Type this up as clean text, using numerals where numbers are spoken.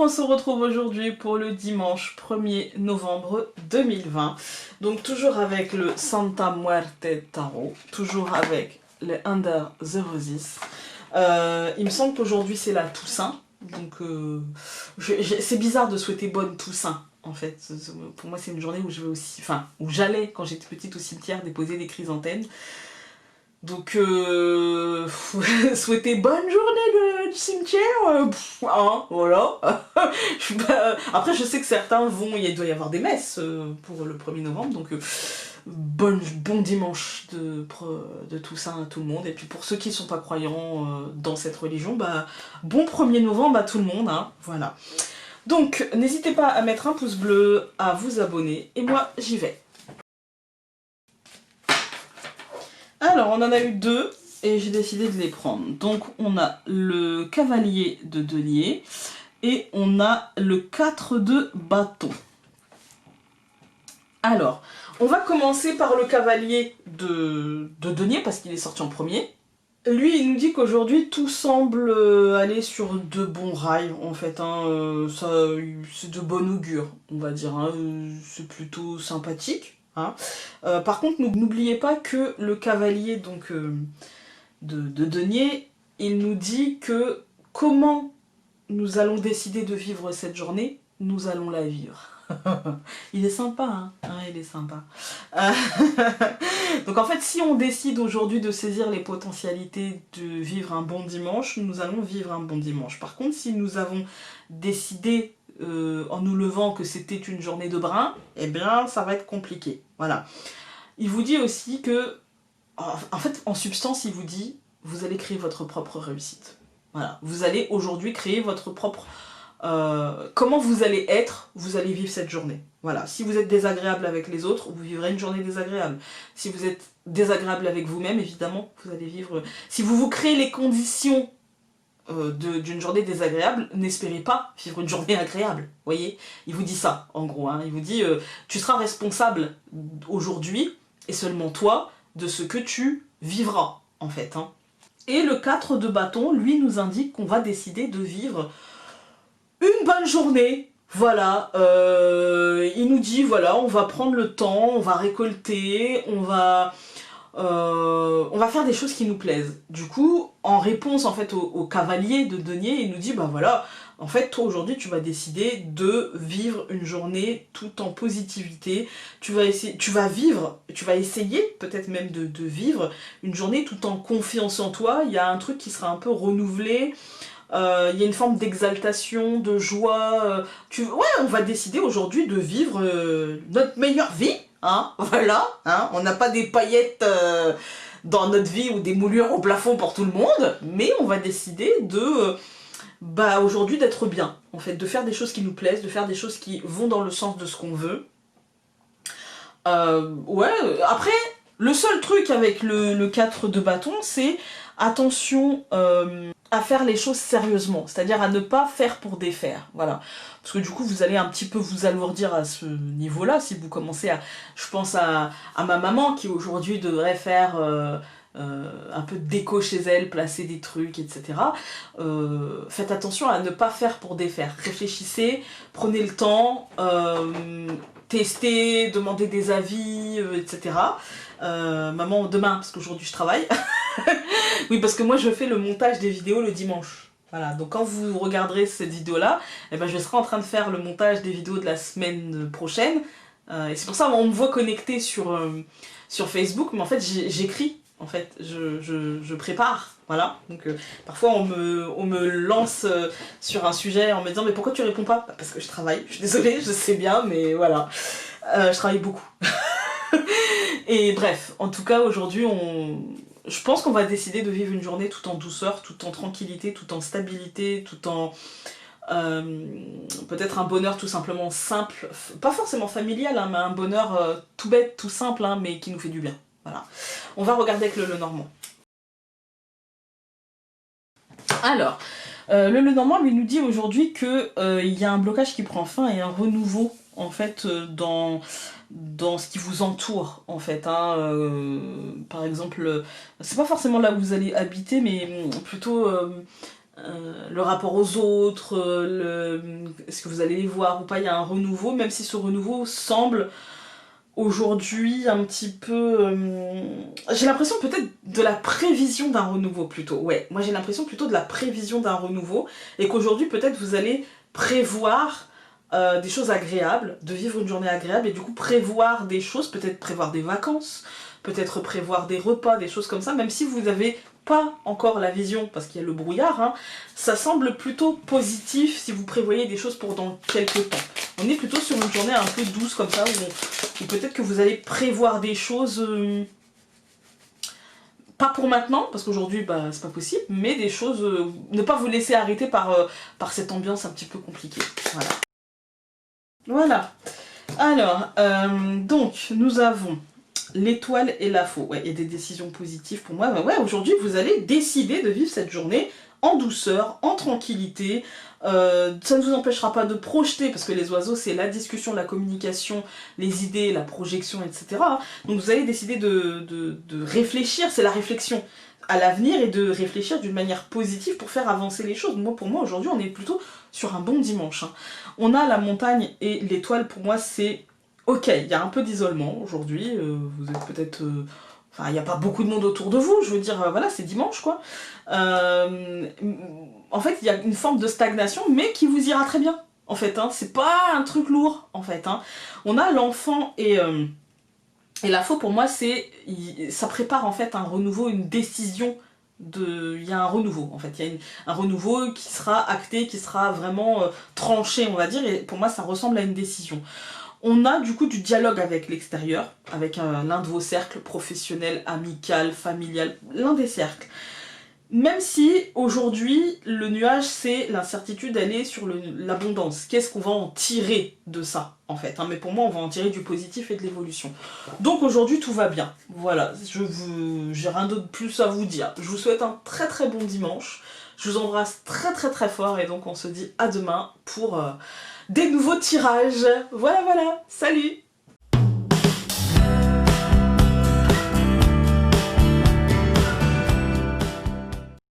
on se retrouve aujourd'hui pour le dimanche 1er novembre 2020. Donc toujours avec le Santa Muerte Tarot, toujours avec les Under 06. Il me semble qu'aujourd'hui c'est la Toussaint, donc c'est bizarre de souhaiter bonne Toussaint. En fait, pour moi c'est une journée où je vais aussi, enfin où j'allais quand j'étais petite au cimetière déposer des chrysanthèmes. Donc, souhaiter bonne journée de cimetière, voilà. Après, je sais que certains vont, il doit y avoir des messes pour le 1er novembre, donc bon dimanche de Toussaint à tout le monde. Et puis pour ceux qui ne sont pas croyants dans cette religion, bah, bon 1er novembre à tout le monde, hein, voilà. Donc, n'hésitez pas à mettre un pouce bleu, à vous abonner, et moi, j'y vais. Alors, on en a eu deux, et j'ai décidé de les prendre. Donc, on a le cavalier de denier, et on a le 4 de bâton. Alors, on va commencer par le cavalier de denier, parce qu'il est sorti en premier. Lui, il nous dit qu'aujourd'hui, tout semble aller sur de bons rails, en fait. Hein, c'est de bon augure, on va dire. Hein, c'est plutôt sympathique. Hein. Par contre, n'oubliez pas que le cavalier donc, de denier, il nous dit que comment nous allons décider de vivre cette journée, nous allons la vivre. Il est sympa, hein, il est sympa. Donc en fait, si on décide aujourd'hui de saisir les potentialités de vivre un bon dimanche, nous allons vivre un bon dimanche. Par contre, si nous avons décidé en nous levant que c'était une journée de brin, eh bien ça va être compliqué. Voilà. Il vous dit aussi que, en fait, en substance, il vous dit, vous allez créer votre propre réussite. Voilà. Vous allez aujourd'hui créer votre propre... comment vous allez être, vous allez vivre cette journée. Voilà. Si vous êtes désagréable avec les autres, vous vivrez une journée désagréable. Si vous êtes désagréable avec vous-même, évidemment, vous allez vivre... Si vous vous créez les conditions d'une journée désagréable, n'espérez pas vivre une journée agréable. Voyez, il vous dit ça, en gros. Hein. Il vous dit, tu seras responsable aujourd'hui, et seulement toi, de ce que tu vivras, en fait. Hein. Et le 4 de bâton, lui, nous indique qu'on va décider de vivre une bonne journée. Voilà, il nous dit, voilà, on va prendre le temps, on va récolter, on va faire des choses qui nous plaisent. Du coup, en réponse en fait au cavalier de denier, il nous dit, bah voilà, en fait, toi aujourd'hui, tu vas décider de vivre une journée tout en positivité. Tu vas essayer peut-être même de vivre une journée tout en confiance en toi. Il y a un truc qui sera un peu renouvelé. Il y a une forme d'exaltation, de joie. Ouais, on va décider aujourd'hui de vivre notre meilleure vie. Hein, voilà, hein, on n'a pas des paillettes dans notre vie ou des moulures au plafond pour tout le monde, mais on va décider de, aujourd'hui d'être bien, en fait, de faire des choses qui nous plaisent, de faire des choses qui vont dans le sens de ce qu'on veut. Ouais, après, le seul truc avec le 4 de bâton, c'est attention à faire les choses sérieusement, c'est-à-dire à ne pas faire pour défaire, voilà. Parce que du coup, vous allez un petit peu vous alourdir à ce niveau-là, si vous commencez à... Je pense à ma maman qui aujourd'hui devrait faire un peu de déco chez elle, placer des trucs, etc. Faites attention à ne pas faire pour défaire. Réfléchissez, prenez le temps, testez, demandez des avis, etc. Maman, demain, parce qu'aujourd'hui je travaille. Oui, parce que moi je fais le montage des vidéos le dimanche. Voilà, donc quand vous regarderez cette vidéo-là, eh ben, je serai en train de faire le montage des vidéos de la semaine prochaine. Et c'est pour ça qu'on me voit connecté sur Facebook, mais en fait j'écris, en fait, je prépare. Voilà, donc parfois on me lance sur un sujet en me disant mais pourquoi tu réponds pas? Parce que je travaille, je suis désolée, je sais bien, mais voilà, je travaille beaucoup. Et bref, en tout cas aujourd'hui je pense qu'on va décider de vivre une journée tout en douceur, tout en tranquillité, tout en stabilité, tout en... peut-être un bonheur tout simplement simple, pas forcément familial, hein, mais un bonheur tout bête, tout simple, hein, mais qui nous fait du bien. Voilà. On va regarder avec le Lenormand. Alors, le Lenormand lui nous dit aujourd'hui qu'il y a un blocage qui prend fin et un renouveau en fait dans ce qui vous entoure en fait. Hein. Par exemple, c'est pas forcément là où vous allez habiter, mais plutôt le rapport aux autres, est-ce que vous allez les voir ou pas, il y a un renouveau, même si ce renouveau semble aujourd'hui un petit peu... j'ai l'impression peut-être de la prévision d'un renouveau plutôt, ouais, moi j'ai l'impression plutôt de la prévision d'un renouveau, et qu'aujourd'hui peut-être vous allez prévoir des choses agréables, de vivre une journée agréable, et du coup prévoir des choses, peut-être prévoir des vacances, peut-être prévoir des repas, des choses comme ça, même si vous n'avez pas encore la vision, parce qu'il y a le brouillard, hein, ça semble plutôt positif si vous prévoyez des choses pour dans quelques temps. On est plutôt sur une journée un peu douce comme ça, où peut-être que vous allez prévoir des choses, pas pour maintenant, parce qu'aujourd'hui bah, c'est pas possible, mais des choses, ne pas vous laisser arrêter par cette ambiance un petit peu compliquée. Voilà. Voilà. Alors, donc, nous avons l'étoile et la faux. Ouais, il y a des décisions positives pour moi. Bah ouais, aujourd'hui, vous allez décider de vivre cette journée en douceur, en tranquillité. Ça ne vous empêchera pas de projeter, parce que les oiseaux, c'est la discussion, la communication, les idées, la projection, etc. Donc vous allez décider de réfléchir, c'est la réflexion à l'avenir, et de réfléchir d'une manière positive pour faire avancer les choses. Moi, pour moi, aujourd'hui, on est plutôt sur un bon dimanche. Hein. On a la montagne et l'étoile, pour moi, c'est ok. Il y a un peu d'isolement aujourd'hui. Vous êtes peut-être... Enfin, il n'y a pas beaucoup de monde autour de vous, je veux dire, voilà, c'est dimanche, quoi. En fait, il y a une forme de stagnation, mais qui vous ira très bien, en fait. Hein. C'est pas un truc lourd, en fait. Hein. On a l'enfant et la faux, pour moi, ça prépare, en fait, un renouveau, une décision. Il y a un renouveau, en fait. Il y a un renouveau qui sera acté, qui sera vraiment tranché, on va dire, et pour moi, ça ressemble à une décision. On a du coup du dialogue avec l'extérieur, avec l'un de vos cercles professionnels, amical, familial, l'un des cercles. Même si aujourd'hui, le nuage, c'est l'incertitude, elle est sur l'abondance. Qu'est-ce qu'on va en tirer de ça, en fait, hein. Mais pour moi, on va en tirer du positif et de l'évolution. Donc aujourd'hui, tout va bien. Voilà, j'ai rien d'autre plus à vous dire. Je vous souhaite un très très bon dimanche. Je vous embrasse très très très fort, et donc on se dit à demain pour... des nouveaux tirages. Voilà, voilà. Salut!